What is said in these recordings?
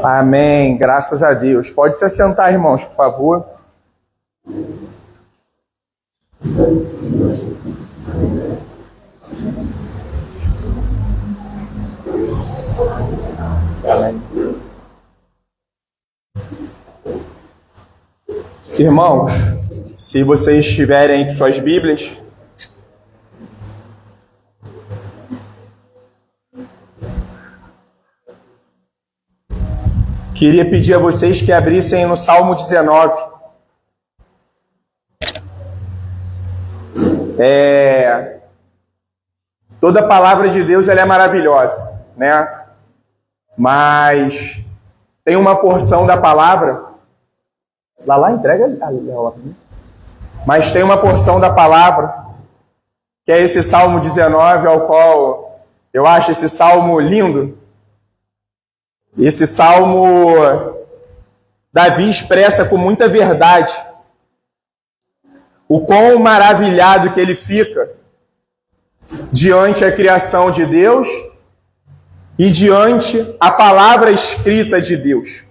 Amém. Graças a Deus. Pode se assentar, irmãos, por favor. Amém. Irmãos, se vocês tiverem com suas Bíblias, queria pedir a vocês que abrissem no Salmo 19. Toda a palavra de Deus ela é maravilhosa, né? Mas tem uma porção da palavra... Lá, entrega a Léo. Mas tem uma porção da palavra, que é esse Salmo 19, ao qual eu acho esse salmo lindo. Esse salmo, Davi expressa com muita verdade o quão maravilhado que ele fica diante a criação de Deus e diante a palavra escrita de Deus.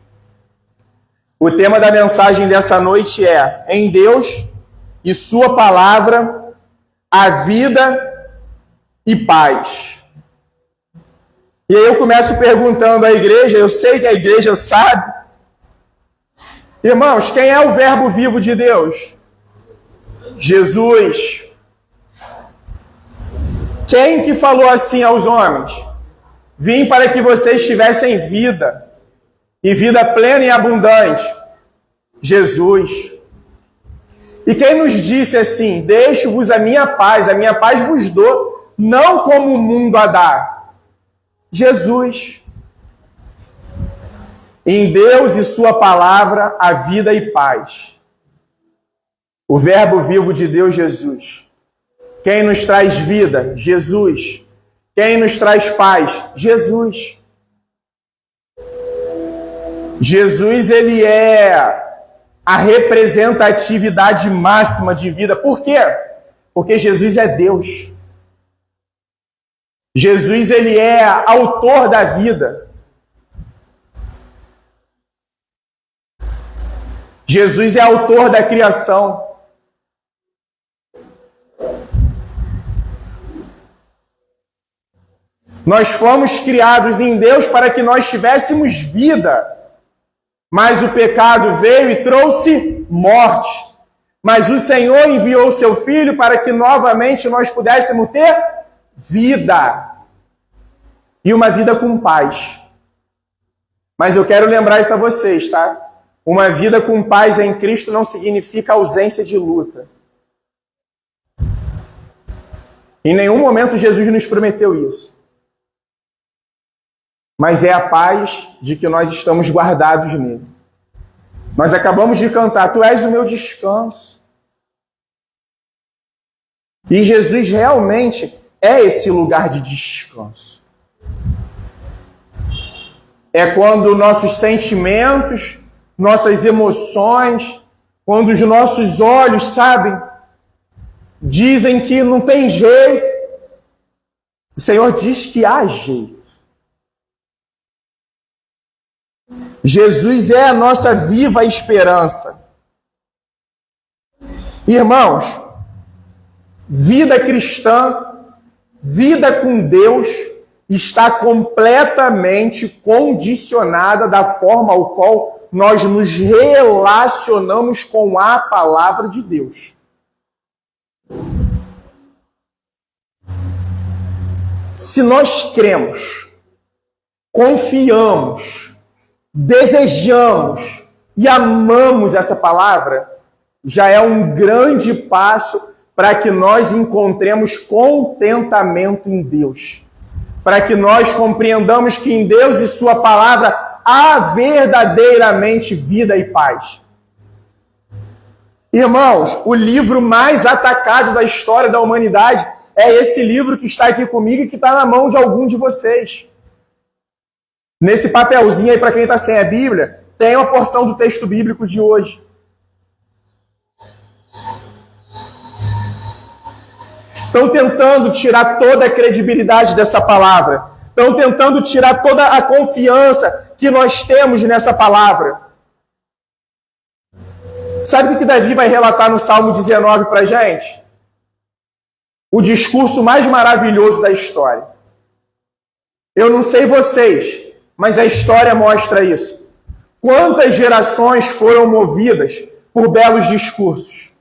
O tema da mensagem dessa noite é: em Deus e sua palavra, a vida e paz. E aí eu começo perguntando à igreja, eu sei que a igreja sabe. Irmãos, quem é o verbo vivo de Deus? Jesus. Quem que falou assim aos homens? Vim para que vocês tivessem vida, e vida plena e abundante. Jesus. E quem nos disse assim: deixo-vos a minha paz vos dou, não como o mundo a dá. Jesus. Em Deus e sua palavra, a vida e paz. O verbo vivo de Deus, Jesus. Quem nos traz vida? Jesus. Quem nos traz paz? Jesus. Jesus, ele é a representatividade máxima de vida. Por quê? Porque Jesus é Deus. Jesus, ele é autor da vida. Jesus é autor da criação. Nós fomos criados em Deus para que nós tivéssemos vida. Mas o pecado veio e trouxe morte. Mas o Senhor enviou o seu Filho para que novamente nós pudéssemos ter vida. E uma vida com paz. Mas eu quero lembrar isso a vocês, tá? Uma vida com paz em Cristo não significa ausência de luta. Em nenhum momento Jesus nos prometeu isso. Mas é a paz de que nós estamos guardados nele. Nós acabamos de cantar: tu és o meu descanso. E Jesus realmente é esse lugar de descanso. É quando nossos sentimentos, nossas emoções, quando os nossos olhos, sabem, dizem que não tem jeito, o Senhor diz que há jeito. Jesus é a nossa viva esperança. Irmãos, vida cristã, vida com Deus, está completamente condicionada da forma ao qual nós nos relacionamos com a palavra de Deus. Se nós cremos, confiamos, desejamos e amamos essa palavra, já é um grande passo para que nós encontremos contentamento em Deus. Para que nós compreendamos que em Deus e sua palavra há verdadeiramente vida e paz. Irmãos, o livro mais atacado da história da humanidade é esse livro que está aqui comigo e que está na mão de algum de vocês. Nesse papelzinho aí, para quem está sem a Bíblia, tem uma porção do texto bíblico de hoje. Estão tentando tirar toda a credibilidade dessa palavra. Estão tentando tirar toda a confiança que nós temos nessa palavra. Sabe o que Davi vai relatar no Salmo 19 para a gente? O discurso mais maravilhoso da história. Eu não sei vocês, mas a história mostra isso. Quantas gerações foram movidas por belos discursos?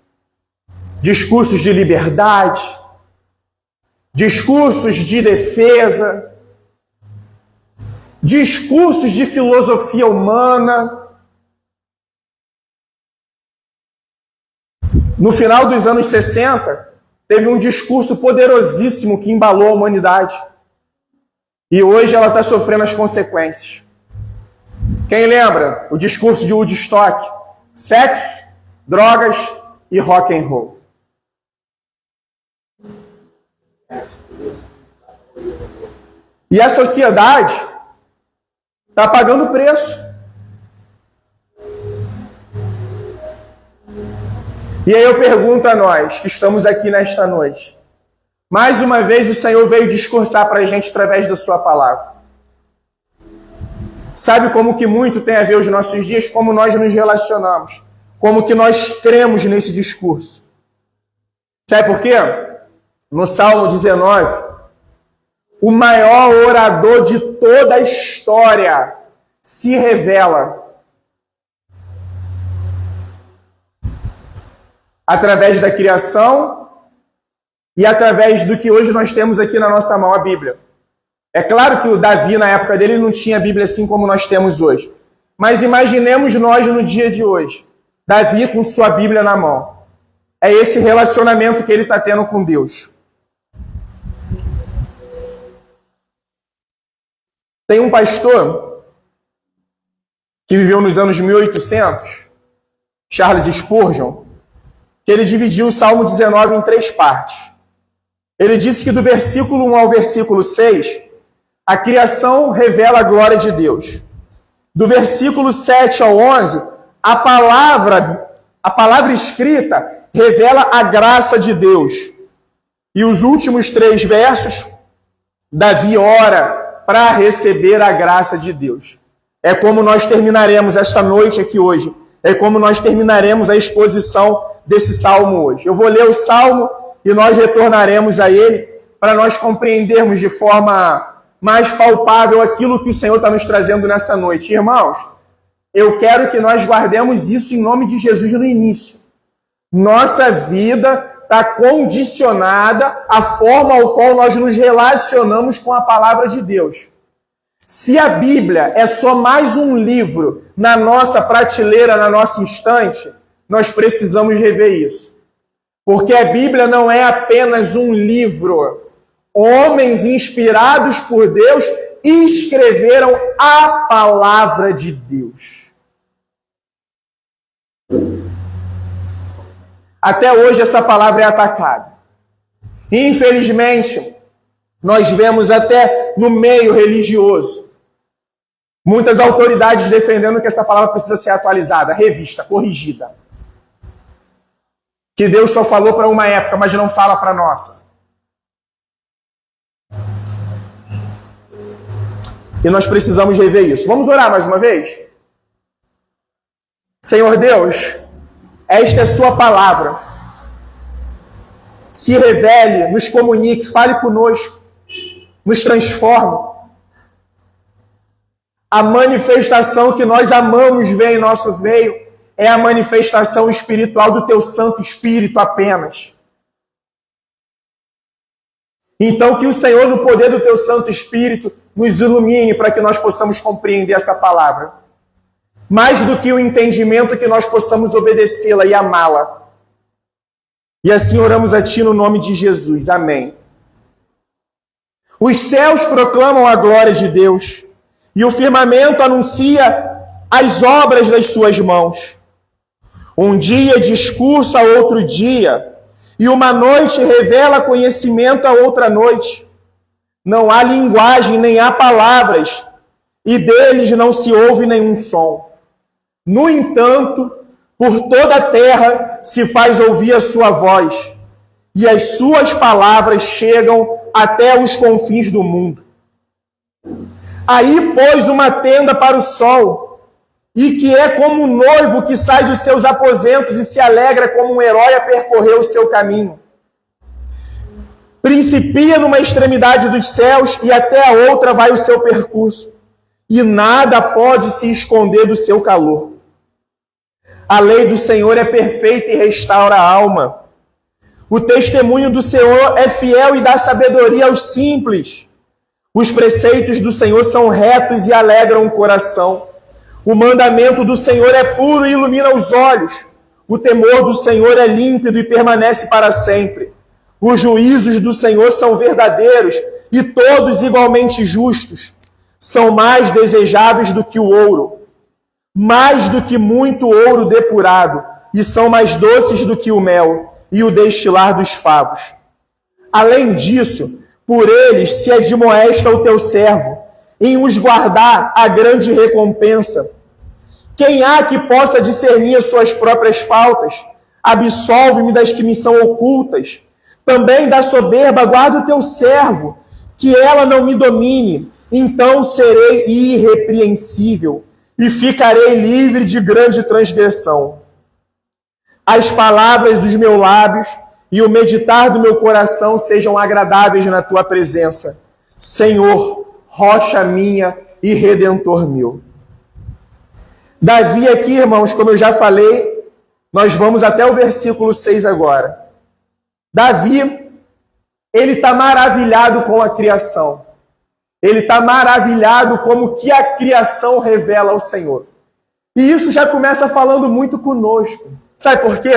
Discursos de liberdade, discursos de defesa, discursos de filosofia humana. No final dos anos 60, teve um discurso poderosíssimo que embalou a humanidade. E hoje ela está sofrendo as consequências. Quem lembra? O discurso de Woodstock. Sexo, drogas e rock and roll. E a sociedade está pagando o preço. E aí eu pergunto a nós, que estamos aqui nesta noite. Mais uma vez o Senhor veio discursar para a gente através da sua palavra. Sabe como que muito tem a ver os nossos dias? Como nós nos relacionamos. Como que nós cremos nesse discurso. Sabe por quê? No Salmo 19, o maior orador de toda a história se revela através da criação e através do que hoje nós temos aqui na nossa mão, a Bíblia. É claro que o Davi, na época dele, não tinha a Bíblia assim como nós temos hoje. Mas imaginemos nós no dia de hoje. Davi com sua Bíblia na mão. É esse relacionamento que ele está tendo com Deus. Tem um pastor que viveu nos anos 1800, Charles Spurgeon, que ele dividiu o Salmo 19 em 3 partes. Ele disse que do versículo 1 ao versículo 6, a criação revela a glória de Deus. Do versículo 7 ao 11, a palavra escrita revela a graça de Deus. E os últimos 3 versos, Davi ora para receber a graça de Deus. É como nós terminaremos esta noite aqui hoje. É como nós terminaremos a exposição desse salmo hoje. Eu vou ler o salmo e nós retornaremos a ele para nós compreendermos de forma mais palpável aquilo que o Senhor está nos trazendo nessa noite. Irmãos, eu quero que nós guardemos isso em nome de Jesus no início. Nossa vida está condicionada à forma ao qual nós nos relacionamos com a palavra de Deus. Se a Bíblia é só mais um livro na nossa prateleira, na nossa estante, nós precisamos rever isso. Porque a Bíblia não é apenas um livro. Homens inspirados por Deus escreveram a palavra de Deus. Até hoje essa palavra é atacada. Infelizmente, nós vemos até no meio religioso muitas autoridades defendendo que essa palavra precisa ser atualizada, revista, corrigida. Que Deus só falou para uma época, mas não fala para a nossa. E nós precisamos rever isso. Vamos orar mais uma vez? Senhor Deus, esta é a sua palavra. Se revele, nos comunique, fale conosco, nos transforme. A manifestação que nós amamos ver em nosso meio é a manifestação espiritual do teu Santo Espírito apenas. Então que o Senhor, no poder do teu Santo Espírito, nos ilumine para que nós possamos compreender essa palavra. Mais do que o entendimento, que nós possamos obedecê-la e amá-la. E assim oramos a Ti no nome de Jesus. Amém. Os céus proclamam a glória de Deus, e o firmamento anuncia as obras das suas mãos. Um dia discursa a outro dia, e uma noite revela conhecimento a outra noite. Não há linguagem, nem há palavras, e deles não se ouve nenhum som. No entanto, por toda a terra se faz ouvir a sua voz, e as suas palavras chegam até os confins do mundo. Aí pôs uma tenda para o sol, e que é como um noivo que sai dos seus aposentos e se alegra como um herói a percorrer o seu caminho. Principia numa extremidade dos céus e até a outra vai o seu percurso, e nada pode se esconder do seu calor. A lei do Senhor é perfeita e restaura a alma. O testemunho do Senhor é fiel e dá sabedoria aos simples. Os preceitos do Senhor são retos e alegram o coração. O mandamento do Senhor é puro e ilumina os olhos. O temor do Senhor é límpido e permanece para sempre. Os juízos do Senhor são verdadeiros e todos igualmente justos. São mais desejáveis do que o ouro, mais do que muito ouro depurado, e são mais doces do que o mel e o destilar dos favos. Além disso, por eles se admoesta o teu servo, em os guardar a grande recompensa. Quem há que possa discernir as suas próprias faltas? Absolve-me das que me são ocultas. Também da soberba guarda o teu servo, que ela não me domine. Então serei irrepreensível e ficarei livre de grande transgressão. As palavras dos meus lábios e o meditar do meu coração sejam agradáveis na tua presença, Senhor, rocha minha e redentor meu. Davi aqui, irmãos, como eu já falei, nós vamos até o versículo 6 agora. Davi, ele está maravilhado com a criação. Ele está maravilhado como que a criação revela ao Senhor. E isso já começa falando muito conosco. Sabe por quê?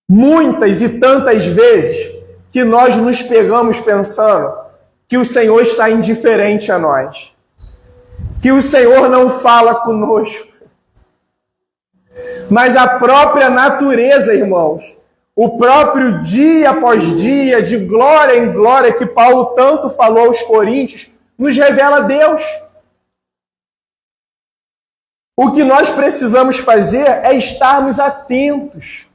Muitas e tantas vezes que nós nos pegamos pensando que o Senhor está indiferente a nós. Que o Senhor não fala conosco. Mas a própria natureza, irmãos, o próprio dia após dia, de glória em glória, que Paulo tanto falou aos Coríntios, nos revela Deus. O que nós precisamos fazer é estarmos atentos.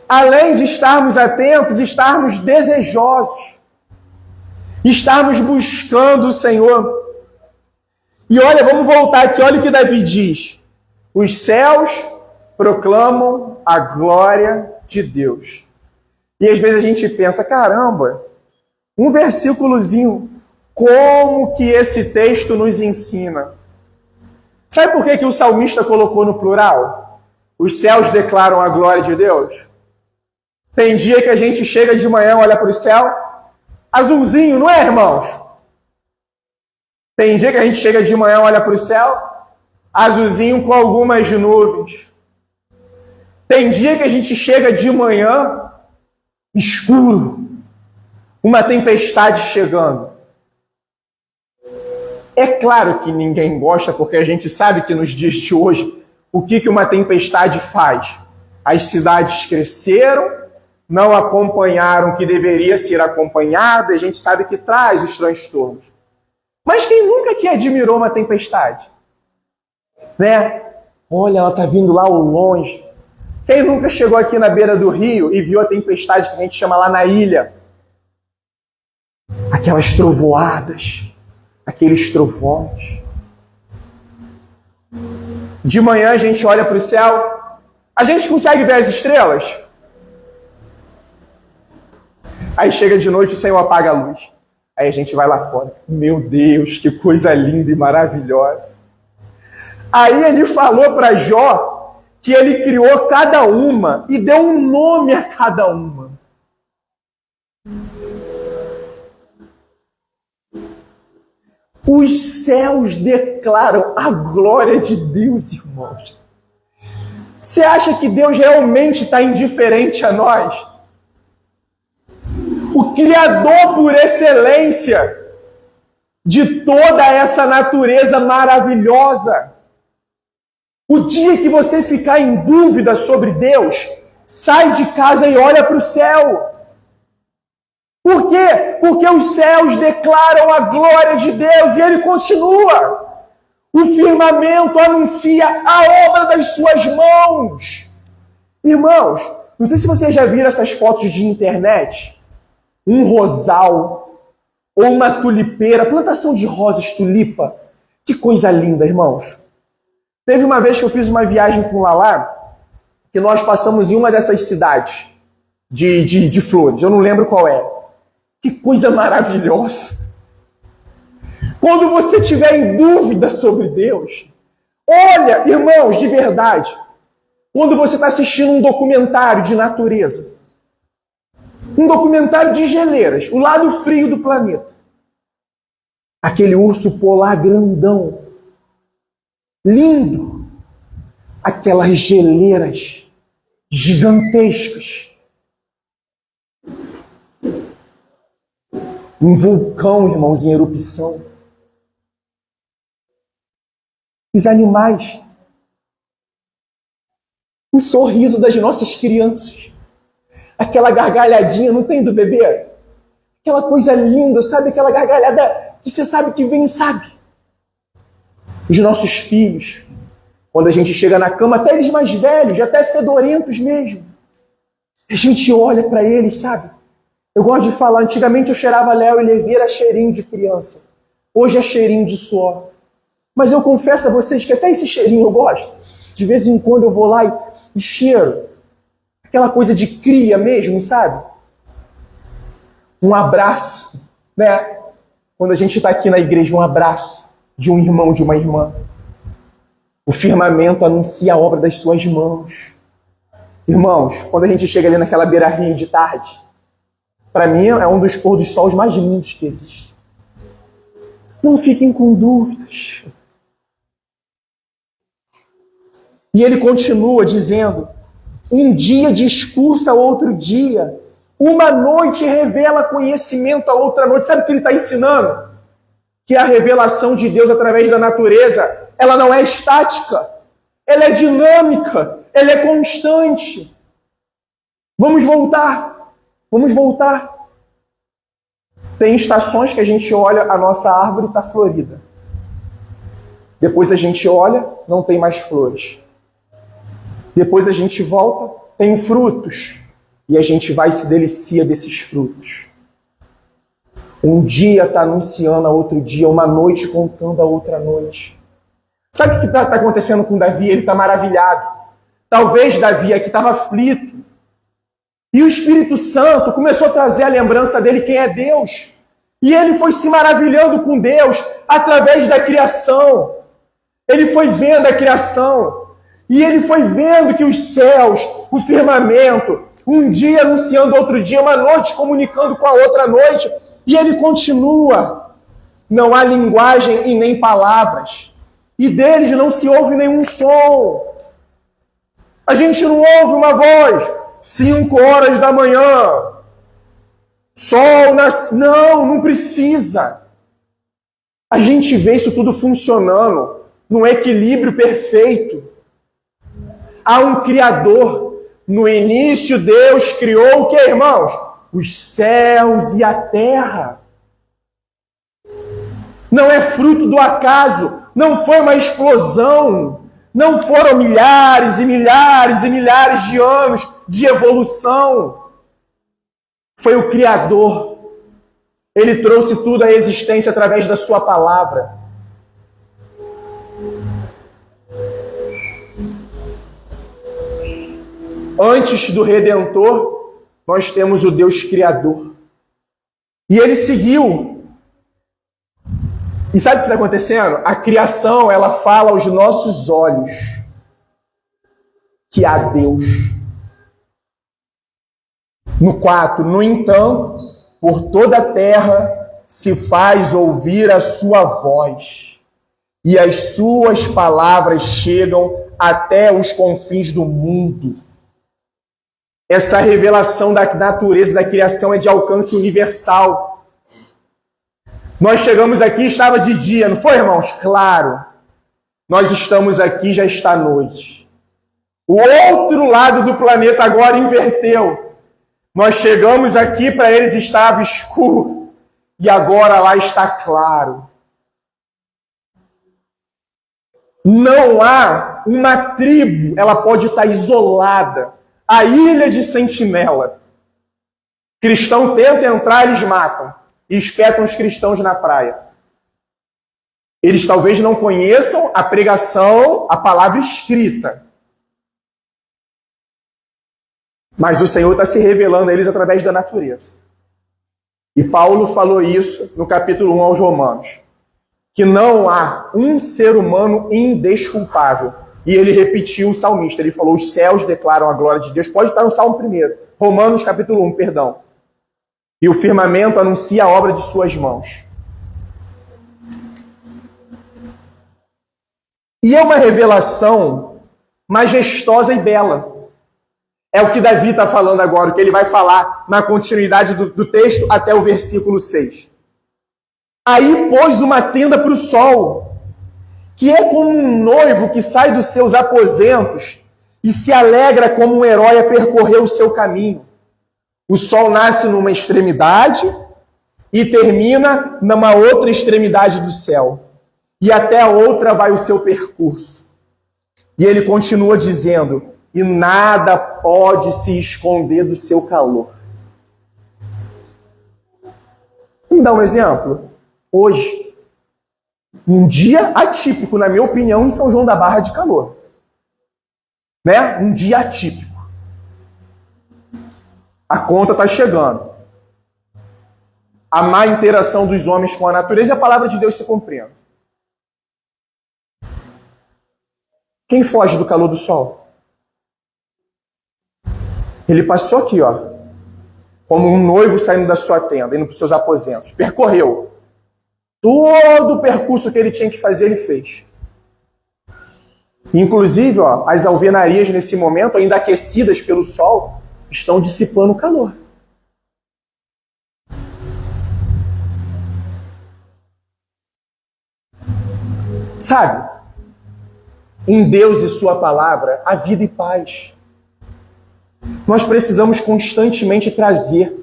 Além de estarmos atentos, estarmos desejosos. Estarmos buscando o Senhor. E olha, vamos voltar aqui, olha o que Davi diz. Os céus proclamam a glória de Deus. E às vezes a gente pensa, caramba, um versículozinho, como que esse texto nos ensina? Sabe por que o salmista colocou no plural? Os céus declaram a glória de Deus. Tem dia que a gente chega de manhã, olha para o céu, azulzinho, não é, irmãos? Tem dia que a gente chega de manhã, olha para o céu, azulzinho com algumas nuvens. Tem dia que a gente chega de manhã, escuro, uma tempestade chegando. É claro que ninguém gosta, porque a gente sabe que nos dias de hoje, o que uma tempestade faz? As cidades cresceram, não acompanharam o que deveria ser acompanhado, e a gente sabe que traz os transtornos. Mas quem nunca aqui admirou uma tempestade? Né? Olha, ela está vindo lá ao longe. Quem nunca chegou aqui na beira do rio e viu a tempestade que a gente chama lá na ilha? Aquelas trovoadas, aqueles trovões. De manhã a gente olha para o céu, a gente consegue ver as estrelas? Aí chega de noite e o Senhor apaga a luz. Aí a gente vai lá fora. Meu Deus, que coisa linda e maravilhosa. Aí ele falou para Jó que ele criou cada uma e deu um nome a cada uma. Os céus declaram a glória de Deus, irmãos. Você acha que Deus realmente está indiferente a nós? O Criador por excelência de toda essa natureza maravilhosa. O dia que você ficar em dúvida sobre Deus, sai de casa e olha para o céu. Por quê? Porque os céus declaram a glória de Deus e ele continua. O firmamento anuncia a obra das suas mãos. Irmãos, não sei se vocês já viram essas fotos de internet. Um rosal, ou uma tulipeira, plantação de rosas, tulipa. Que coisa linda, irmãos. Teve uma vez que eu fiz uma viagem com o Lalá, que nós passamos em uma dessas cidades de flores, eu não lembro qual é. Que coisa maravilhosa. Quando você tiver em dúvida sobre Deus, olha, irmãos, de verdade, quando você está assistindo um documentário de natureza, um documentário de geleiras, o lado frio do planeta, aquele urso polar grandão, lindo, aquelas geleiras gigantescas, um vulcão, irmãos, em erupção, os animais, o sorriso das nossas crianças, aquela gargalhadinha, não tem do bebê? Aquela coisa linda, sabe? Aquela gargalhada que você sabe que vem, sabe? Os nossos filhos, quando a gente chega na cama, até eles mais velhos, até fedorentos mesmo, a gente olha para eles, sabe? Eu gosto de falar, antigamente eu cheirava Léo e Levi, era cheirinho de criança. Hoje é cheirinho de suor. Mas eu confesso a vocês que até esse cheirinho eu gosto. De vez em quando eu vou lá e cheiro. Aquela coisa de cria mesmo, sabe? Um abraço, né? Quando a gente está aqui na igreja, um abraço de um irmão, de uma irmã. O firmamento anuncia a obra das suas mãos. Irmãos, quando a gente chega ali naquela beira-rio de tarde, para mim é um dos pôr dos sols mais lindos que existe. Não fiquem com dúvidas. E ele continua dizendo, um dia discursa outro dia, uma noite revela conhecimento a outra noite. Sabe o que ele está ensinando? Que a revelação de Deus através da natureza, ela não é estática, ela é dinâmica, ela é constante. Vamos voltar. Tem estações que a gente olha, a nossa árvore está florida. Depois a gente olha, não tem mais flores. Depois a gente volta, tem frutos. E a gente vai e se delicia desses frutos. Um dia está anunciando a outro dia, uma noite contando a outra noite. Sabe o que está acontecendo com Davi? Ele está maravilhado. Talvez Davi aqui estava aflito. E o Espírito Santo começou a trazer a lembrança dele quem é Deus. E ele foi se maravilhando com Deus através da criação. Ele foi vendo a criação. E ele foi vendo que os céus, o firmamento, um dia anunciando outro dia, uma noite comunicando com a outra noite. E ele continua. Não há linguagem e nem palavras. E deles não se ouve nenhum som. A gente não ouve uma voz. 5 horas da manhã. Sol nasce. Não precisa. A gente vê isso tudo funcionando num equilíbrio perfeito. Há um Criador. No início, Deus criou o que, irmãos? Os céus e a terra. Não é fruto do acaso. Não foi uma explosão. Não foram milhares e milhares e milhares de anos de evolução. Foi o Criador. Ele trouxe tudo à existência através da sua palavra. Antes do Redentor, nós temos o Deus Criador. E ele seguiu. E sabe o que está acontecendo? A criação, ela fala aos nossos olhos que há Deus. No 4, no entanto, por toda a terra se faz ouvir a sua voz, e as suas palavras chegam até os confins do mundo. Essa revelação da natureza, da criação, é de alcance universal. Nós chegamos aqui e estava de dia, não foi, irmãos? Claro. Nós estamos aqui, já está noite. O outro lado do planeta agora inverteu. Nós chegamos aqui, para eles estava escuro. E agora lá está claro. Não há uma tribo, ela pode estar isolada. A ilha de Sentinela. Cristão tenta entrar, eles matam. e espetam os cristãos na praia. Eles talvez não conheçam a pregação, a palavra escrita. Mas o Senhor está se revelando a eles através da natureza. E Paulo falou isso no capítulo 1 aos Romanos. Que não há um ser humano indesculpável. E ele repetiu o salmista. Ele falou, os céus declaram a glória de Deus. Pode estar no Salmo 1. Romanos capítulo 1, perdão. E o firmamento anuncia a obra de suas mãos. E é uma revelação majestosa e bela. É o que Davi está falando agora, o que ele vai falar na continuidade do texto até o versículo 6. Aí pôs uma tenda para o sol, que é como um noivo que sai dos seus aposentos e se alegra como um herói a percorrer o seu caminho. O sol nasce numa extremidade e termina numa outra extremidade do céu. E até a outra vai o seu percurso. E ele continua dizendo, e nada pode se esconder do seu calor. Vamos dar um exemplo? Hoje, um dia atípico, na minha opinião, em São João da Barra de calor. Né? Um dia atípico. A conta está chegando. A má interação dos homens com a natureza e a palavra de Deus se cumprindo. Quem foge do calor do sol? Ele passou aqui, ó, como um noivo saindo da sua tenda, indo para os seus aposentos. Percorreu. Todo o percurso que ele tinha que fazer, ele fez. Inclusive, ó, as alvenarias nesse momento, ainda aquecidas pelo sol, estão dissipando o calor. Sabe? Em Deus e sua palavra, há vida e paz. Nós precisamos constantemente trazer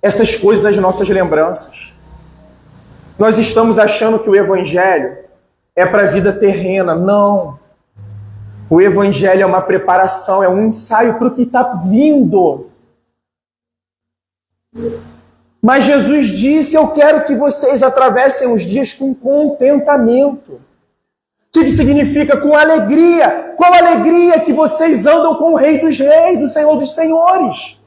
essas coisas às nossas lembranças. Nós estamos achando que o Evangelho é para a vida terrena. Não. O Evangelho é uma preparação, é um ensaio para o que está vindo. Mas Jesus disse, eu quero que vocês atravessem os dias com contentamento. O que significa? Com alegria. Qual alegria que vocês andam com o Rei dos Reis, o Senhor dos Senhores?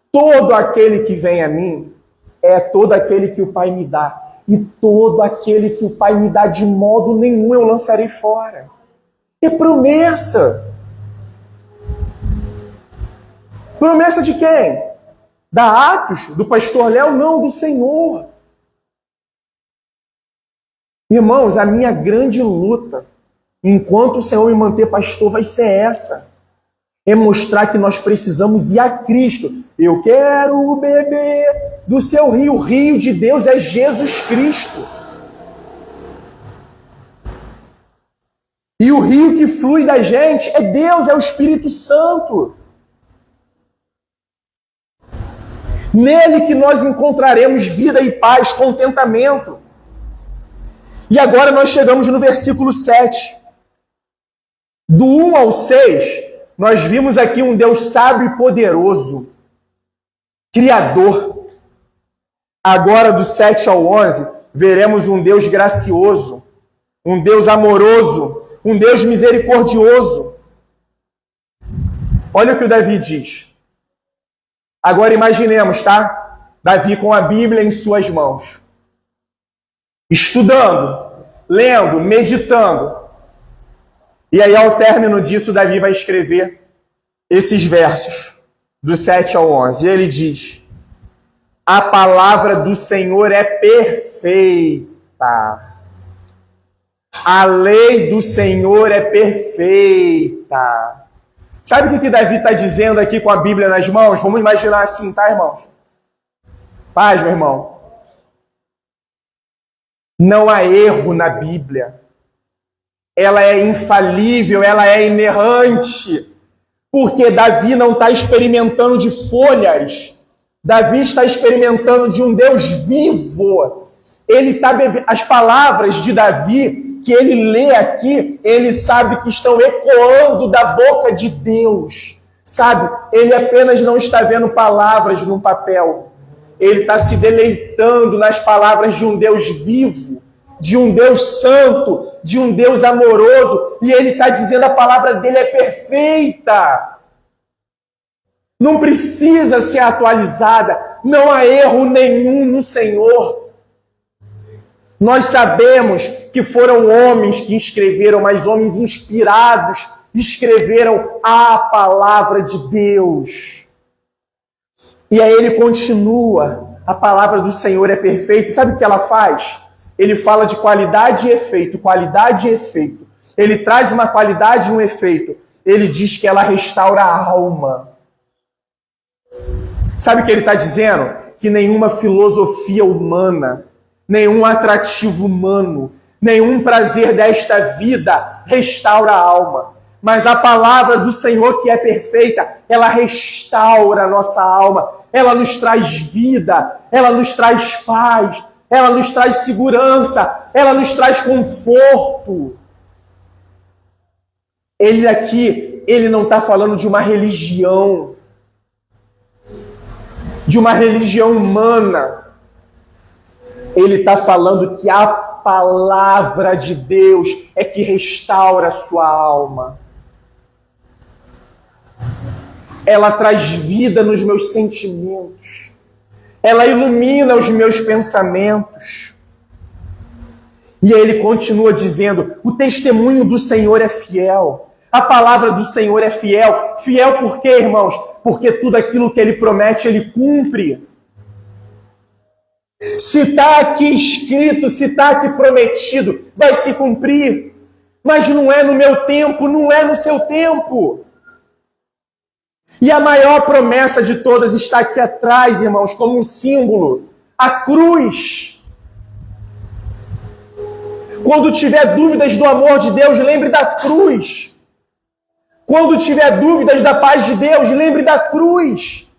Todo aquele que vem a mim é todo aquele que o Pai me dá. E todo aquele que o Pai me dá, de modo nenhum eu lançarei fora. É promessa. Promessa de quem? Da Atos? Do pastor Léo? Não, do Senhor. Irmãos, a minha grande luta, enquanto o Senhor me manter pastor, vai ser essa. É mostrar que nós precisamos ir a Cristo. Eu quero beber do seu rio. O rio de Deus é Jesus Cristo. E o rio que flui da gente é Deus, é o Espírito Santo. Nele que nós encontraremos vida e paz, contentamento. E agora nós chegamos no versículo 7. Do 1 ao 6, nós vimos aqui um Deus sábio e poderoso, Criador. Agora, do 7 ao 11, veremos um Deus gracioso, um Deus amoroso, um Deus misericordioso. Olha o que o Davi diz. Agora imaginemos, tá? Davi com a Bíblia em suas mãos. Estudando, lendo, meditando. E aí, ao término disso, Davi vai escrever esses versos, do 7 ao 11. E ele diz, a palavra do Senhor é perfeita. A lei do Senhor é perfeita. Sabe o que Davi está dizendo aqui com a Bíblia nas mãos? Vamos imaginar assim, tá, irmãos? Paz, meu irmão. Não há erro na Bíblia. Ela é infalível, ela é inerrante. Porque Davi não está experimentando de folhas. Davi está experimentando de um Deus vivo. Ele está bebendo. As palavras de Davi que ele lê aqui, ele sabe que estão ecoando da boca de Deus. Sabe, ele apenas não está vendo palavras num papel. Ele está se deleitando nas palavras de um Deus vivo, de um Deus santo, de um Deus amoroso. E ele está dizendo a palavra dele é perfeita. Não precisa ser atualizada. Não há erro nenhum no Senhor. Nós sabemos que foram homens que escreveram, mas homens inspirados escreveram a palavra de Deus. E aí ele continua, a palavra do Senhor é perfeita. Sabe o que ela faz? Ele fala de qualidade e efeito, qualidade e efeito. Ele traz uma qualidade e um efeito. Ele diz que ela restaura a alma. Sabe o que ele está dizendo? Que nenhuma filosofia humana, nenhum atrativo humano, nenhum prazer desta vida restaura a alma. Mas a palavra do Senhor, que é perfeita, ela restaura a nossa alma. Ela nos traz vida, ela nos traz paz, ela nos traz segurança, ela nos traz conforto. Ele aqui, ele não está falando de uma religião humana. Ele está falando que a palavra de Deus é que restaura a sua alma. Ela traz vida nos meus sentimentos. Ela ilumina os meus pensamentos. E aí ele continua dizendo, o testemunho do Senhor é fiel. A palavra do Senhor é fiel. Fiel por quê, irmãos? Porque tudo aquilo que ele promete, ele cumpre. Se está aqui escrito, se está aqui prometido, vai se cumprir. Mas não é no meu tempo, não é no seu tempo. E a maior promessa de todas está aqui atrás, irmãos, como um símbolo. A cruz. Quando tiver dúvidas do amor de Deus, lembre da cruz. Quando tiver dúvidas da paz de Deus, lembre da cruz.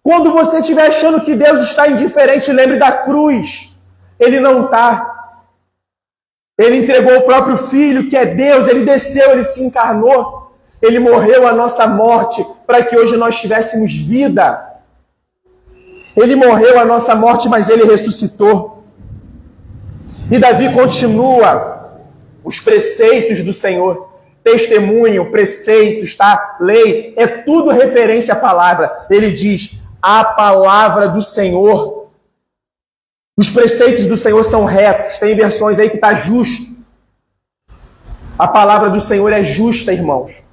Quando você estiver achando que Deus está indiferente, lembre da cruz. Ele não está. Ele entregou o próprio Filho, que é Deus, ele desceu, ele se encarnou. Ele morreu a nossa morte para que hoje nós tivéssemos vida. Ele morreu a nossa morte, mas ele ressuscitou. E Davi continua os preceitos do Senhor. Testemunho, preceitos, tá? Lei, é tudo referência à palavra. Ele diz, a palavra do Senhor. Os preceitos do Senhor são retos. Tem versões aí que está justo. A palavra do Senhor é justa, irmãos.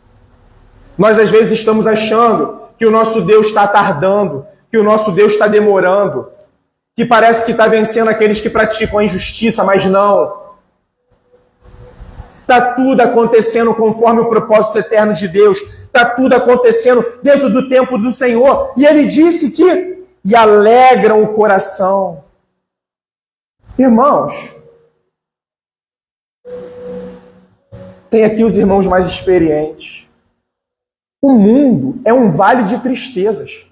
Nós às vezes estamos achando que o nosso Deus está tardando, que o nosso Deus está demorando, que parece que está vencendo aqueles que praticam a injustiça, mas não. Está tudo acontecendo conforme o propósito eterno de Deus. Está tudo acontecendo dentro do tempo do Senhor. E ele disse que e alegram o coração. Irmãos, tem aqui os irmãos mais experientes. O mundo é um vale de tristezas.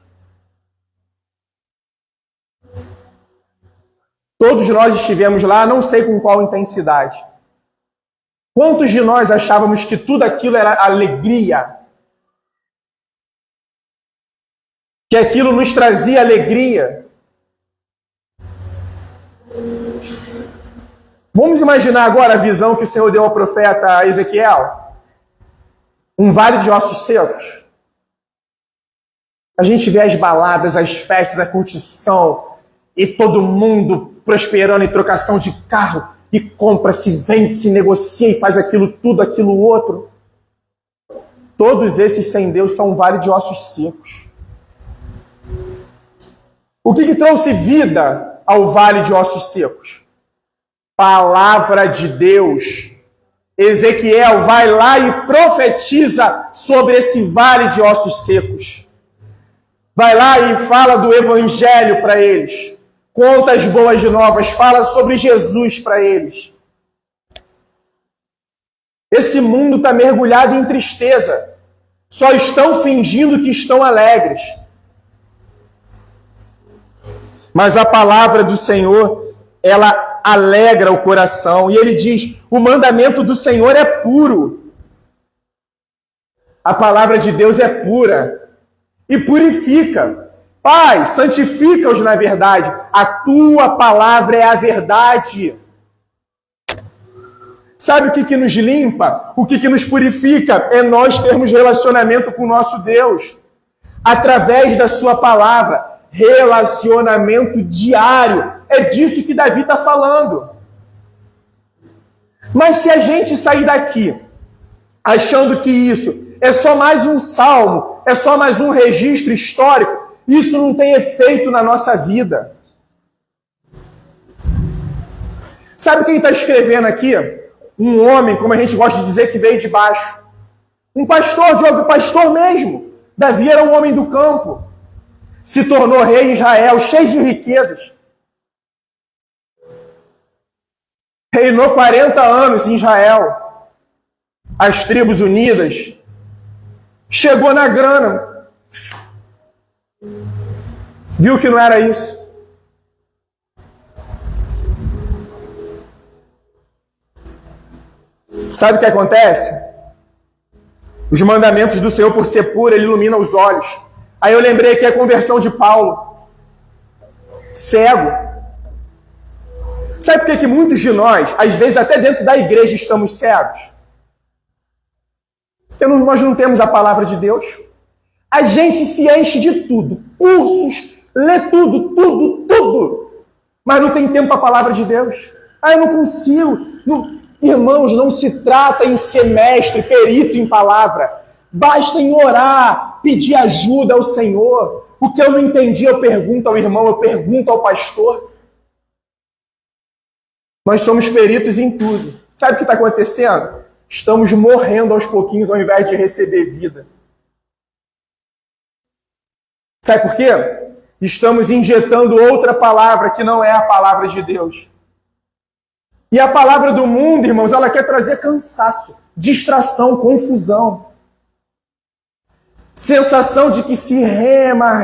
Todos nós estivemos lá, não sei com qual intensidade. Quantos de nós achávamos que tudo aquilo era alegria? Que aquilo nos trazia alegria? Vamos imaginar agora a visão que o Senhor deu ao profeta Ezequiel? Um vale de ossos secos. A gente vê as baladas, as festas, a curtição, e todo mundo prosperando em trocação de carro, e compra-se, vende-se, negocia e faz aquilo tudo, aquilo outro. Todos esses sem Deus são um vale de ossos secos. O que trouxe vida ao vale de ossos secos? Palavra de Deus. Ezequiel vai lá e profetiza sobre esse vale de ossos secos. Vai lá e fala do evangelho para eles. Conta as boas novas, fala sobre Jesus para eles. Esse mundo está mergulhado em tristeza. Só estão fingindo que estão alegres. Mas a palavra do Senhor, ela alegra o coração. E ele diz, o mandamento do Senhor é puro. A palavra de Deus é pura. e purifica. Pai, santifica-os na verdade. A tua palavra é a verdade. Sabe o que nos limpa? O que nos purifica? É nós termos relacionamento com o nosso Deus. Através da sua palavra. Relacionamento diário. É disso que Davi está falando. Mas se a gente sair daqui achando que isso é só mais um salmo, é só mais um registro histórico, isso não tem efeito na nossa vida. Sabe quem está escrevendo aqui? Um homem, como a gente gosta de dizer, que veio de baixo. Um pastor, Diogo, pastor mesmo. Davi era um homem do campo. Se tornou rei em Israel, cheio de riquezas. Reinou 40 anos em Israel. As tribos unidas. Chegou na grana. Viu que não era isso. Sabe o que acontece? Os mandamentos do Senhor, por ser puro, ele ilumina os olhos. Aí eu lembrei que é a conversão de Paulo. Cego. Sabe por que muitos de nós, às vezes até dentro da igreja, estamos cegos? Porque nós não temos a palavra de Deus. A gente se enche de tudo. Cursos, lê tudo. Mas não tem tempo para a palavra de Deus. Eu não consigo. Irmãos, não se trata em ser mestre, perito em palavra. Basta em orar, pedir ajuda ao Senhor. O que eu não entendi, eu pergunto ao irmão, eu pergunto ao pastor. Nós somos peritos em tudo. Sabe o que está acontecendo? Estamos morrendo aos pouquinhos ao invés de receber vida. Sabe por quê? Estamos injetando outra palavra que não é a palavra de Deus. E a palavra do mundo, irmãos, ela quer trazer cansaço, distração, confusão. Sensação de que se rema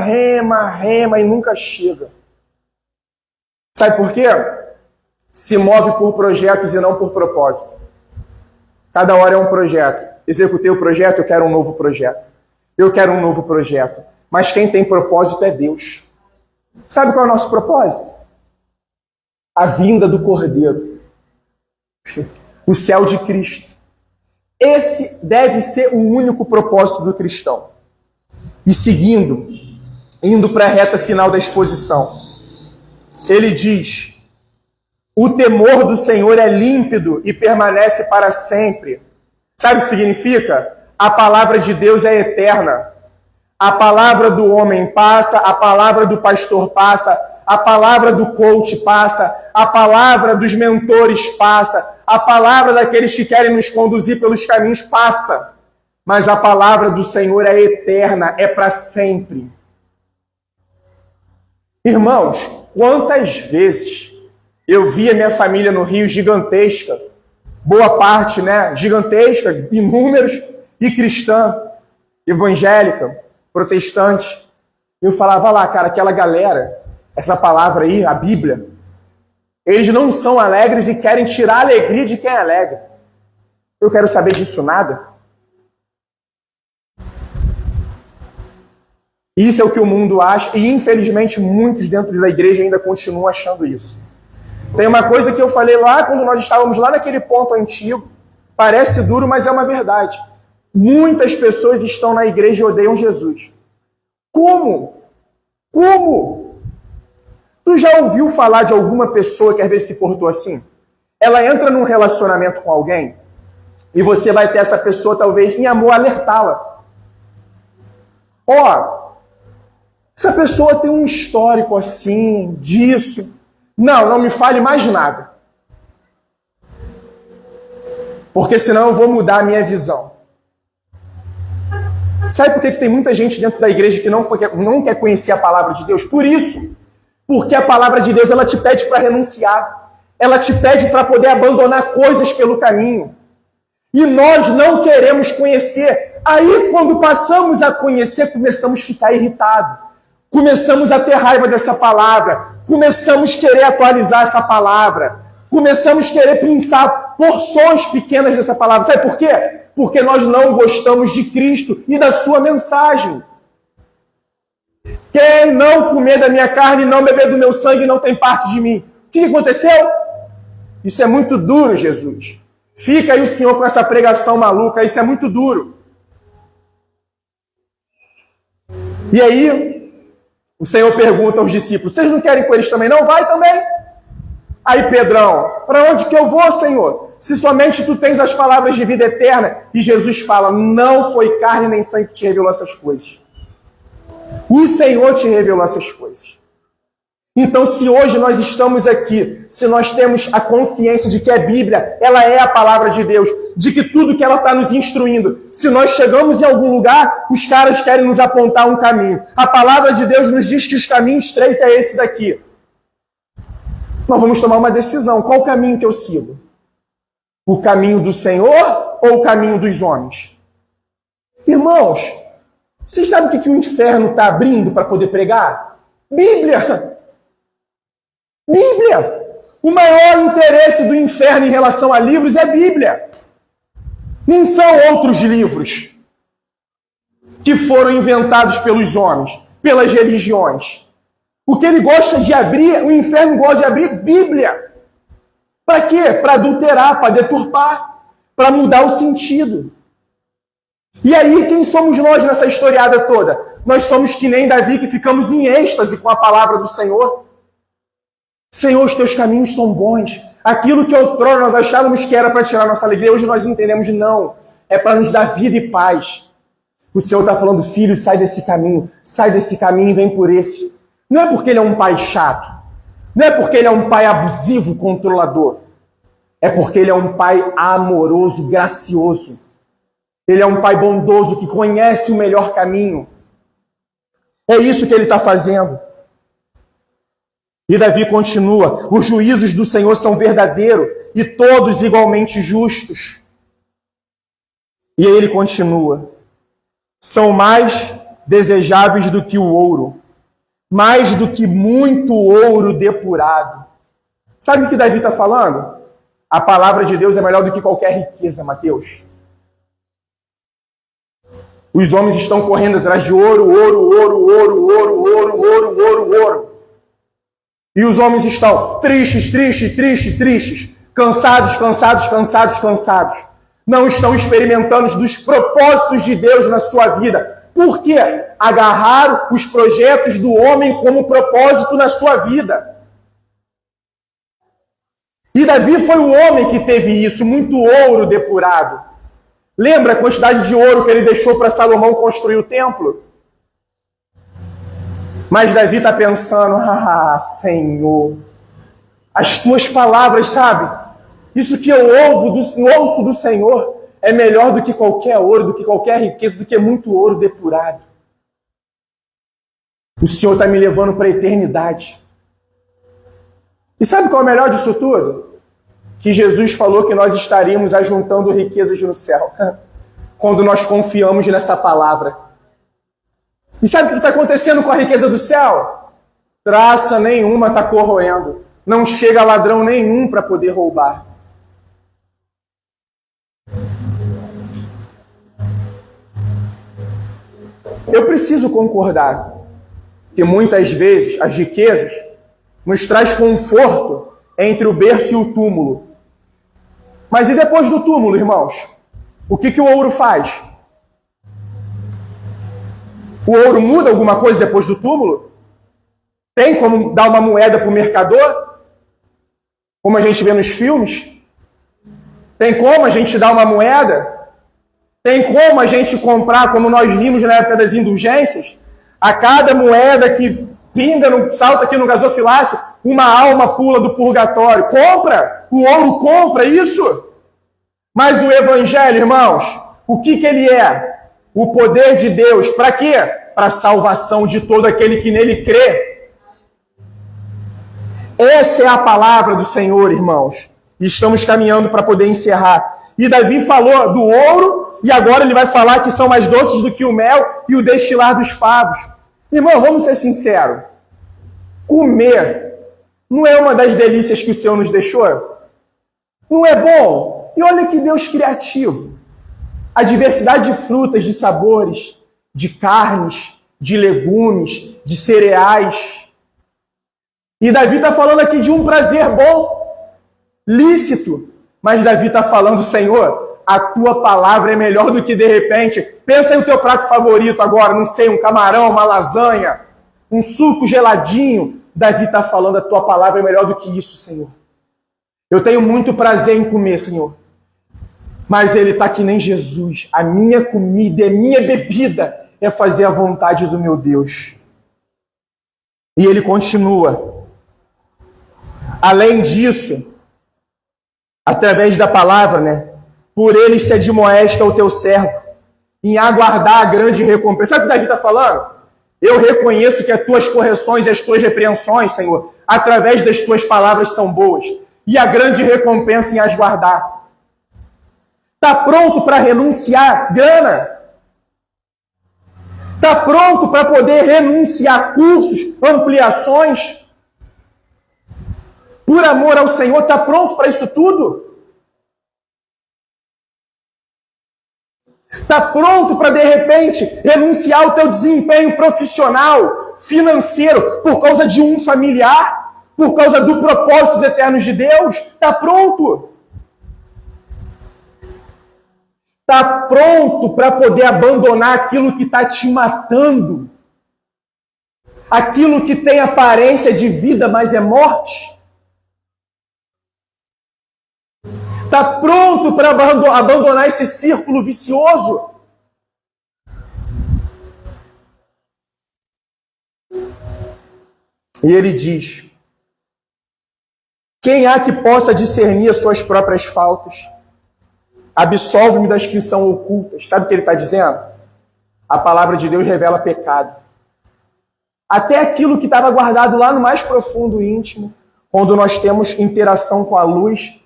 e nunca chega. Sabe por quê? Se move por projetos e não por propósito. Cada hora é um projeto. Executei o projeto, eu quero um novo projeto. Eu quero um novo projeto. Mas quem tem propósito é Deus. Sabe qual é o nosso propósito? A vinda do Cordeiro. O céu de Cristo. Esse deve ser o único propósito do cristão. E seguindo, indo para a reta final da exposição, ele diz: o temor do Senhor é límpido e permanece para sempre. Sabe o que significa? A palavra de Deus é eterna. A palavra do homem passa, a palavra do pastor passa, a palavra do coach passa, a palavra dos mentores passa, a palavra daqueles que querem nos conduzir pelos caminhos passa. Mas a palavra do Senhor é eterna, é para sempre. Irmãos, quantas vezes eu via minha família no Rio gigantesca, boa parte, né, gigantesca, em números, e cristã, evangélica, protestante. Eu falava lá, cara, aquela galera, essa palavra aí, a Bíblia, eles não são alegres e querem tirar a alegria de quem é alegre. Eu quero saber disso nada. Isso é o que o mundo acha, e infelizmente muitos dentro da igreja ainda continuam achando isso. Tem uma coisa que eu falei lá quando nós estávamos lá naquele ponto antigo, parece duro, mas é uma verdade. Muitas pessoas estão na igreja e odeiam Jesus. Como? Tu já ouviu falar de alguma pessoa que às vezes se portou assim? Ela entra num relacionamento com alguém e você vai ter essa pessoa, talvez, em amor, alertá-la. Essa pessoa tem um histórico assim, disso. Não me fale mais nada. Porque senão eu vou mudar a minha visão. Sabe por que tem muita gente dentro da igreja que não quer conhecer a palavra de Deus? Por isso. Porque a palavra de Deus, ela te pede para renunciar. Ela te pede para poder abandonar coisas pelo caminho. E nós não queremos conhecer. Aí, quando passamos a conhecer, começamos a ficar irritados. Começamos a ter raiva dessa palavra. Começamos a querer atualizar essa palavra. Começamos a querer pensar porções pequenas dessa palavra. Sabe por quê? Porque nós não gostamos de Cristo e da sua mensagem. Quem não comer da minha carne e não beber do meu sangue não tem parte de mim. O que aconteceu? Isso é muito duro, Jesus. Fica aí o Senhor com essa pregação maluca, isso é muito duro. E aí, o Senhor pergunta aos discípulos, vocês não querem com eles também? Não, vai também. Aí Pedrão, para onde que eu vou, Senhor? Se somente tu tens as palavras de vida eterna. E Jesus fala, não foi carne nem sangue que te revelou essas coisas. O Senhor te revelou essas coisas. Então, se hoje nós estamos aqui, se nós temos a consciência de que a Bíblia, ela é a palavra de Deus, de que tudo que ela está nos instruindo, se nós chegamos em algum lugar, os caras querem nos apontar um caminho. A palavra de Deus nos diz que o caminho estreito é esse daqui. Nós vamos tomar uma decisão. Qual o caminho que eu sigo? O caminho do Senhor ou o caminho dos homens? Irmãos, vocês sabem o que o inferno está abrindo para poder pregar? Bíblia! Bíblia! O maior interesse do inferno em relação a livros é a Bíblia. Não são outros livros que foram inventados pelos homens, pelas religiões. O que ele gosta de abrir, o inferno gosta de abrir Bíblia. Para quê? Para adulterar, para deturpar, para mudar o sentido. E aí, quem somos nós nessa historiada toda? Nós somos que nem Davi, que ficamos em êxtase com a palavra do Senhor. Senhor, os teus caminhos são bons. Aquilo que outrora nós achávamos que era para tirar nossa alegria, hoje nós entendemos não. É para nos dar vida e paz. O Senhor está falando, filho, sai desse caminho e vem por esse. Não é porque ele é um pai chato. Não é porque ele é um pai abusivo, controlador. É porque ele é um pai amoroso, gracioso. Ele é um pai bondoso que conhece o melhor caminho. É isso que ele está fazendo. E Davi continua, os juízos do Senhor são verdadeiros e todos igualmente justos. E aí ele continua, são mais desejáveis do que o ouro, mais do que muito ouro depurado. Sabe o que Davi está falando? A palavra de Deus é melhor do que qualquer riqueza, Mateus. Os homens estão correndo atrás de ouro. E os homens estão tristes, cansados. Não estão experimentando dos propósitos de Deus na sua vida. Por quê? Agarraram os projetos do homem como propósito na sua vida. E Davi foi o homem que teve isso, muito ouro depurado. Lembra a quantidade de ouro que ele deixou para Salomão construir o templo? Mas Davi está pensando, Senhor, as tuas palavras, sabe? Isso que eu ouço do Senhor é melhor do que qualquer ouro, do que qualquer riqueza, do que muito ouro depurado. O Senhor está me levando para a eternidade. E sabe qual é o melhor disso tudo? Que Jesus falou que nós estaríamos ajuntando riquezas no céu, quando nós confiamos nessa palavra. E sabe o que está acontecendo com a riqueza do céu? Traça nenhuma está corroendo. Não chega ladrão nenhum para poder roubar. Eu preciso concordar que muitas vezes as riquezas nos traz conforto entre o berço e o túmulo. Mas e depois do túmulo, irmãos? O que o ouro faz? O ouro muda alguma coisa depois do túmulo? Tem como dar uma moeda para o mercador? Como a gente vê nos filmes? Tem como a gente dar uma moeda? Tem como a gente comprar, como nós vimos na época das indulgências? A cada moeda que pinga, salta aqui no gasofilácio, uma alma pula do purgatório. Compra! O ouro compra isso! Mas o evangelho, irmãos, o que ele é? O poder de Deus, para quê? Para a salvação de todo aquele que nele crê. Essa é a palavra do Senhor, irmãos. E estamos caminhando para poder encerrar. E Davi falou do ouro, e agora ele vai falar que são mais doces do que o mel e o destilar dos favos. Irmão, vamos ser sinceros. Comer não é uma das delícias que o Senhor nos deixou? Não é bom? E olha que Deus criativo. A diversidade de frutas, de sabores, de carnes, de legumes, de cereais. E Davi está falando aqui de um prazer bom, lícito. Mas Davi está falando, Senhor, a tua palavra é melhor do que de repente. Pensa em o teu prato favorito agora, não sei, um camarão, uma lasanha, um suco geladinho. Davi está falando, a tua palavra é melhor do que isso, Senhor. Eu tenho muito prazer em comer, Senhor. Mas ele está que nem Jesus. A minha comida, a minha bebida é fazer a vontade do meu Deus. E ele continua. Além disso, através da palavra, né? Por eles se admoesta o teu servo, em aguardar a grande recompensa. Sabe o que Davi está falando? Eu reconheço que as tuas correções e as tuas repreensões, Senhor, através das tuas palavras são boas. E a grande recompensa em as guardar. Está pronto para renunciar grana? Está pronto para poder renunciar cursos, ampliações? Por amor ao Senhor, está pronto para isso tudo? Está pronto para, de repente, renunciar ao teu desempenho profissional, financeiro, por causa de um familiar? Por causa dos propósitos eternos de Deus? Está pronto? Está pronto para poder abandonar aquilo que está te matando? Aquilo que tem aparência de vida, mas é morte? Está pronto para abandonar esse círculo vicioso? E ele diz: quem há que possa discernir as suas próprias faltas? Absolve-me das que são ocultas. Sabe o que ele está dizendo? A palavra de Deus revela pecado. Até aquilo que estava guardado lá no mais profundo e íntimo, quando nós temos interação com a luz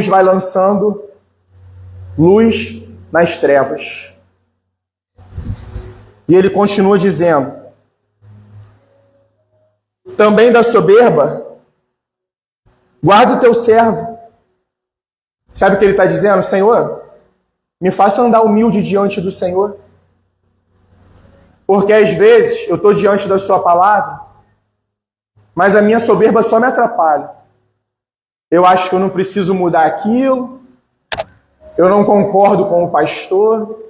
vai lançando luz nas trevas. E ele continua dizendo: também da soberba, guarda o teu servo. Sabe o que ele está dizendo? Senhor, me faça andar humilde diante do Senhor. Porque às vezes eu estou diante da sua palavra, mas a minha soberba só me atrapalha. Eu acho que eu não preciso mudar aquilo, eu não concordo com o pastor.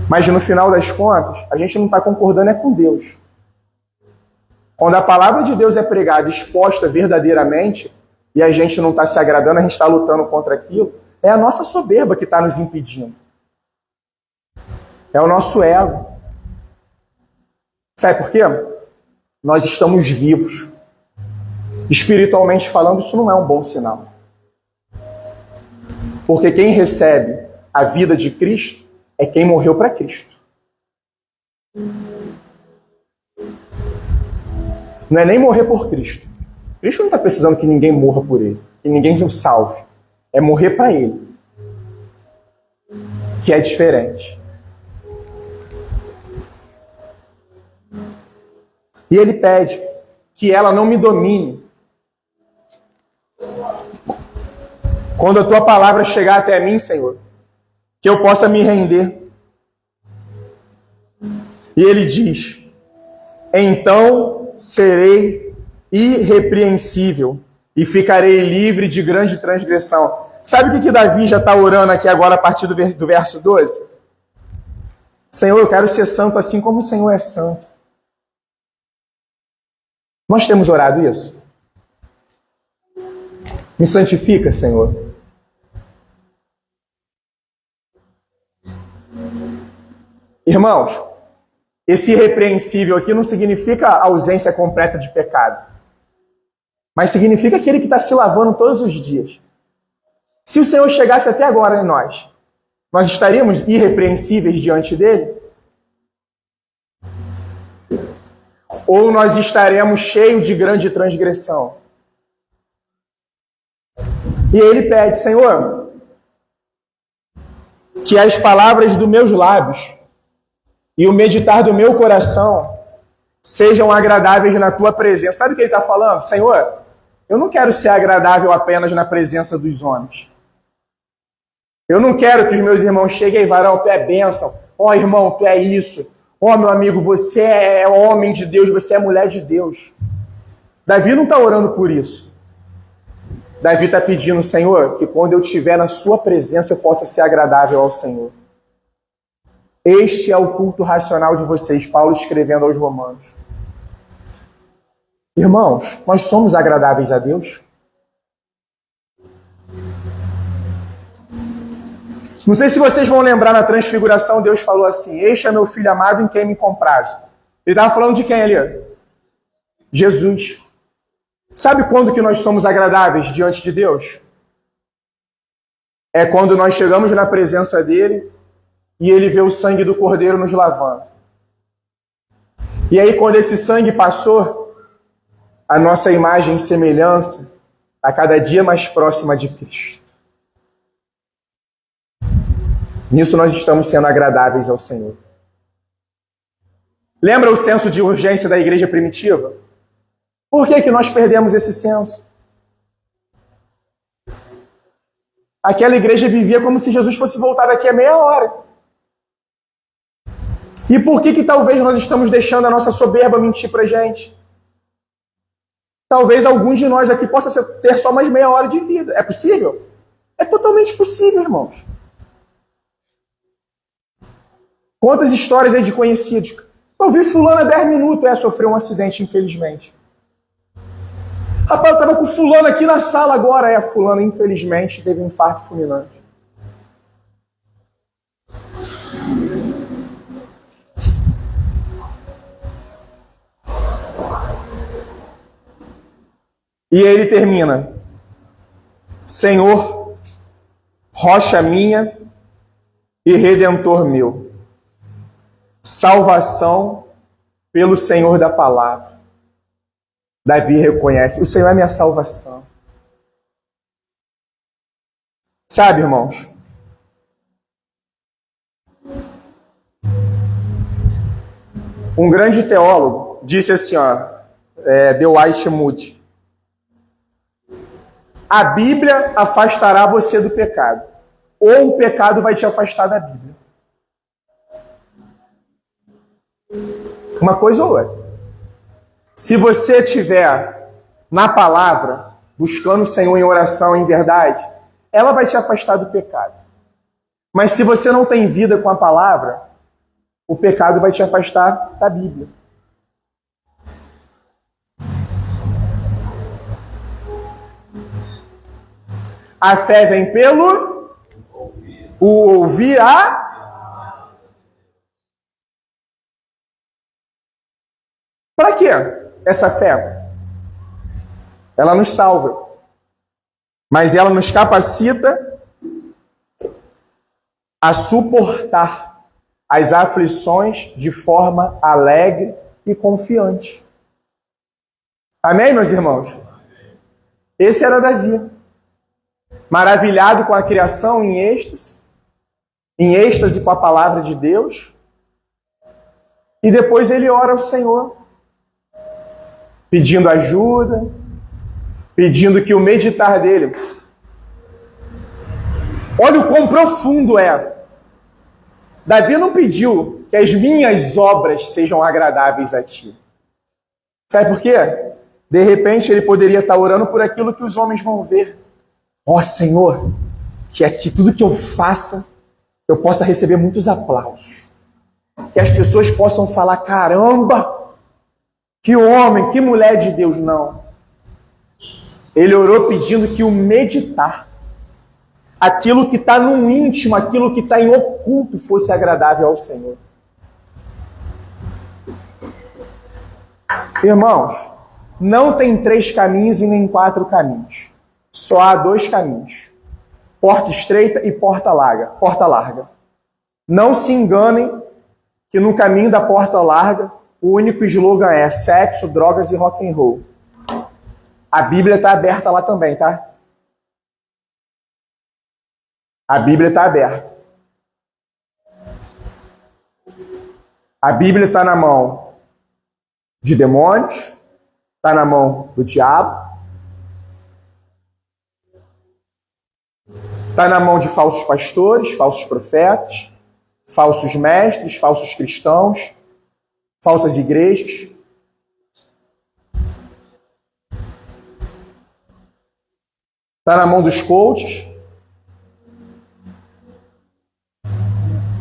Mas no final das contas, a gente não está concordando é com Deus. Quando a palavra de Deus é pregada, exposta verdadeiramente, e a gente não está se agradando, a gente está lutando contra aquilo, é a nossa soberba que está nos impedindo. É o nosso ego. Sabe por quê? Nós estamos vivos. Espiritualmente falando, isso não é um bom sinal. Porque quem recebe a vida de Cristo é quem morreu para Cristo. Não é nem morrer por Cristo. Cristo não está precisando que ninguém morra por Ele, que ninguém o salve. É morrer para Ele. Que é diferente. E Ele pede que ela não me domine. Quando a tua palavra chegar até mim, Senhor, que eu possa me render. E Ele diz: então serei irrepreensível e ficarei livre de grande transgressão. Sabe o que Davi já está orando aqui agora a partir do verso 12? Senhor, eu quero ser santo assim como o Senhor é santo. Nós temos orado isso? Me santifica, Senhor. Irmãos, esse irrepreensível aqui não significa ausência completa de pecado, mas significa aquele que está se lavando todos os dias. Se o Senhor chegasse até agora em nós estaríamos irrepreensíveis diante dele? Ou nós estaremos cheios de grande transgressão? E ele pede: Senhor, que as palavras dos meus lábios e o meditar do meu coração sejam agradáveis na tua presença. Sabe o que ele está falando? Senhor, eu não quero ser agradável apenas na presença dos homens. Eu não quero que os meus irmãos cheguem e varão, tu é bênção. Ó, irmão, tu é isso. Ó, meu amigo, você é homem de Deus, você é mulher de Deus. Davi não está orando por isso. Davi está pedindo, Senhor, que quando eu estiver na sua presença eu possa ser agradável ao Senhor. Este é o culto racional de vocês, Paulo escrevendo aos Romanos. Irmãos, nós somos agradáveis a Deus? Não sei se vocês vão lembrar, na transfiguração, Deus falou assim, este é meu filho amado em quem me compraz. Ele estava falando de quem ali? Jesus. Sabe quando que nós somos agradáveis diante de Deus? É quando nós chegamos na presença dele e ele vê o sangue do Cordeiro nos lavando. E aí, quando esse sangue passou, a nossa imagem e semelhança a cada dia mais próxima de Cristo. Nisso nós estamos sendo agradáveis ao Senhor. Lembra o senso de urgência da igreja primitiva? Por que nós perdemos esse senso? Aquela igreja vivia como se Jesus fosse voltar daqui a meia hora. E por que talvez nós estamos deixando a nossa soberba mentir pra gente? Talvez alguns de nós aqui possa ter só mais meia hora de vida. É possível? É totalmente possível, irmãos. Quantas histórias aí de conhecidos? Eu vi fulano há 10 minutos, sofreu um acidente, infelizmente. Rapaz, eu estava com fulano aqui na sala agora, fulano, infelizmente, teve um infarto fulminante. E ele termina, Senhor, rocha minha e redentor meu, salvação pelo Senhor da palavra. Davi reconhece, o Senhor é minha salvação. Sabe, irmãos? Um grande teólogo disse assim, Dwight Moody, a Bíblia afastará você do pecado, ou o pecado vai te afastar da Bíblia. Uma coisa ou outra. Se você estiver na palavra, buscando o Senhor em oração, em verdade, ela vai te afastar do pecado. Mas se você não tem vida com a palavra, o pecado vai te afastar da Bíblia. A fé vem pelo o ouvir a... Para quê essa fé? Ela nos salva, mas ela nos capacita a suportar as aflições de forma alegre e confiante. Amém, meus irmãos? Esse era Davi. Maravilhado com a criação, em êxtase com a palavra de Deus. E depois ele ora ao Senhor, pedindo ajuda, pedindo que o meditar dele... Olha o quão profundo é. Davi não pediu que as minhas obras sejam agradáveis a ti. Sabe por quê? De repente ele poderia estar orando por aquilo que os homens vão ver. Ó Senhor, que aqui tudo que eu faça, eu possa receber muitos aplausos. Que as pessoas possam falar, caramba, que homem, que mulher de Deus. Não. Ele orou pedindo que o meditar, aquilo que está no íntimo, aquilo que está em oculto, fosse agradável ao Senhor. Irmãos, não tem 3 caminhos e nem 4 caminhos. Só há 2 caminhos. Porta estreita e porta larga. Não se enganem que no caminho da porta larga, o único slogan é sexo, drogas e rock and roll. A Bíblia está aberta lá também, tá? A Bíblia está aberta. A Bíblia está na mão de demônios, está na mão do diabo. Está na mão de falsos pastores, falsos profetas, falsos mestres, falsos cristãos, falsas igrejas. Está na mão dos coaches.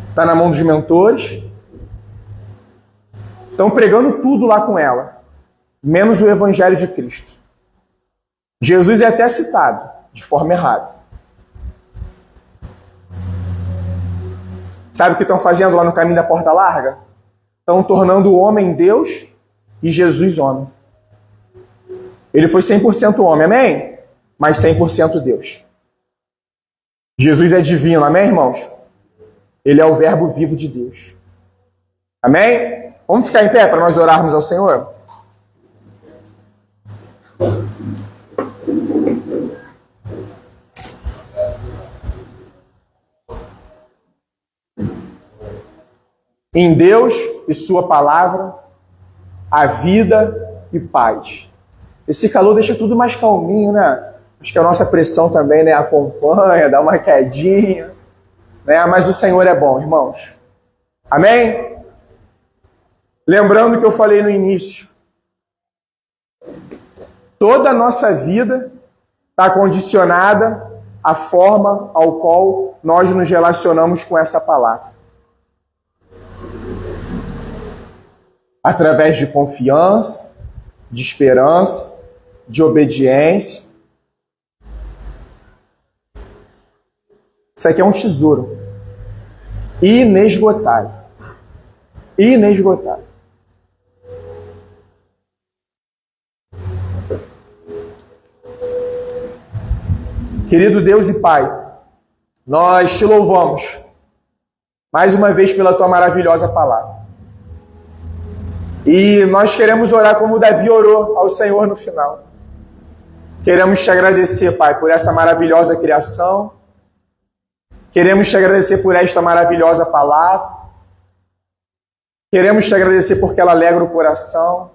Está na mão dos mentores. Estão pregando tudo lá com ela, menos o Evangelho de Cristo. Jesus é até citado de forma errada. Sabe o que estão fazendo lá no caminho da porta larga? Estão tornando o homem Deus e Jesus homem. Ele foi 100% homem, amém? Mas 100% Deus. Jesus é divino, amém, irmãos? Ele é o verbo vivo de Deus. Amém? Vamos ficar em pé para nós orarmos ao Senhor? Em Deus e sua palavra, a vida e paz. Esse calor deixa tudo mais calminho, né? Acho que a nossa pressão também, né, acompanha, dá uma quedinha, né? Mas o Senhor é bom, irmãos. Amém? Lembrando que eu falei no início, toda a nossa vida está condicionada à forma ao qual nós nos relacionamos com essa palavra. Através de confiança, de esperança, de obediência. Isso aqui é um tesouro inesgotável. Inesgotável. Querido Deus e Pai, nós te louvamos mais uma vez pela tua maravilhosa palavra. E nós queremos orar como Davi orou ao Senhor no final. Queremos te agradecer, Pai, por essa maravilhosa criação. Queremos te agradecer por esta maravilhosa palavra. Queremos te agradecer porque ela alegra o coração.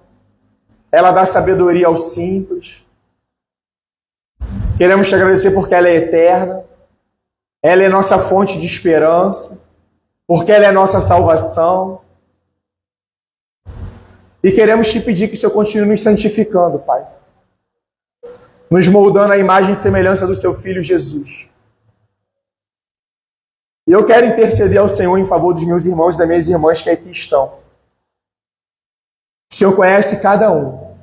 Ela dá sabedoria aos simples. Queremos te agradecer porque ela é eterna. Ela é nossa fonte de esperança. Porque ela é nossa salvação. E queremos te pedir que o Senhor continue nos santificando, Pai. Nos moldando à imagem e semelhança do seu Filho Jesus. E eu quero interceder ao Senhor em favor dos meus irmãos e das minhas irmãs que aqui estão. O Senhor conhece cada um.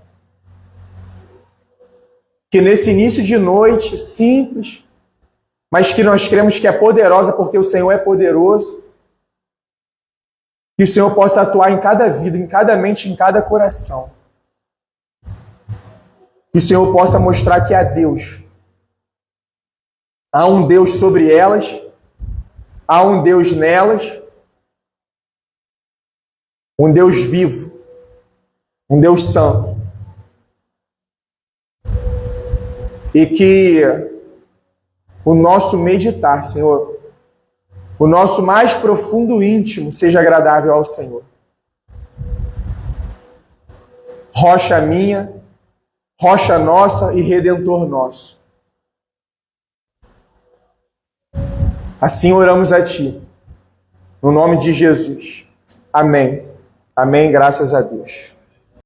Que nesse início de noite, simples, mas que nós cremos que é poderosa porque o Senhor é poderoso, que o Senhor possa atuar em cada vida, em cada mente, em cada coração. Que o Senhor possa mostrar que há Deus. Há um Deus sobre elas, há um Deus nelas, um Deus vivo, um Deus santo. E que o nosso meditar, Senhor, o nosso mais profundo íntimo seja agradável ao Senhor. Rocha minha, rocha nossa e redentor nosso. Assim oramos a Ti, no nome de Jesus. Amém. Amém, graças a Deus.